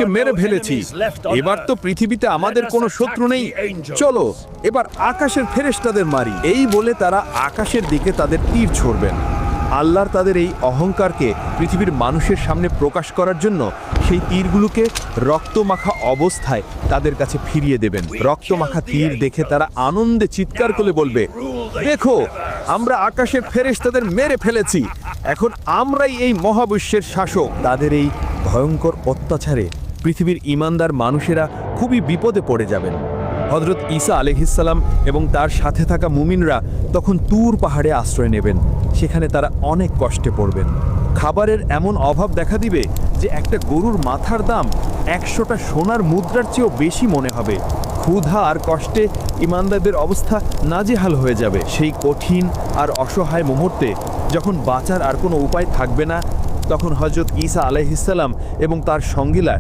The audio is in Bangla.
শত্রুদেরকে মেরে ফেলেছি, এবার তো পৃথিবীতে আমাদের কোনো শত্রু নেই, চলো এবার আকাশের ফেরেশতাদের মারি। এই বলে তারা আকাশের দিকে তাদের তীর ছুড়বেন। আল্লাহর তাদের এই অহংকারকে পৃথিবীর মানুষের সামনে প্রকাশ করার জন্য সেই তীরগুলোকে রক্তমাখা অবস্থায় তাদের কাছে ফিরিয়ে দেবেন। রক্তমাখা তীর দেখে তারা আনন্দে চিৎকার করে বলবে, দেখো আমরা আকাশের ফেরেশতাদের মেরে ফেলেছি, এখন আমরাই এই মহাবিশ্বের শাসক। তাদের এই ভয়ঙ্কর অত্যাচারে পৃথিবীর ঈমানদার মানুষেরা খুবই বিপদে পড়ে যাবেন। হযরত ঈসা আলাইহিসসালাম এবং তার সাথে থাকা মুমিনরা তখন তুর পাহাড়ে আশ্রয় নেবেন। সেখানে তারা অনেক কষ্টে পড়বেন। খাবারের এমন অভাব দেখা দিবে যে একটা গরুর মাথার দাম 100টা সোনার মুদ্রার চেয়েও বেশি মনে হবে। ক্ষুধা আর কষ্টে ঈমানদারদের অবস্থা নাজেহাল হয়ে যাবে। সেই কঠিন আর অসহায় মুহূর্তে যখন বাঁচার আর কোনো উপায় থাকবে না, তখন হযরত ঈসা আলাইহিসসালাম এবং তার সঙ্গীরা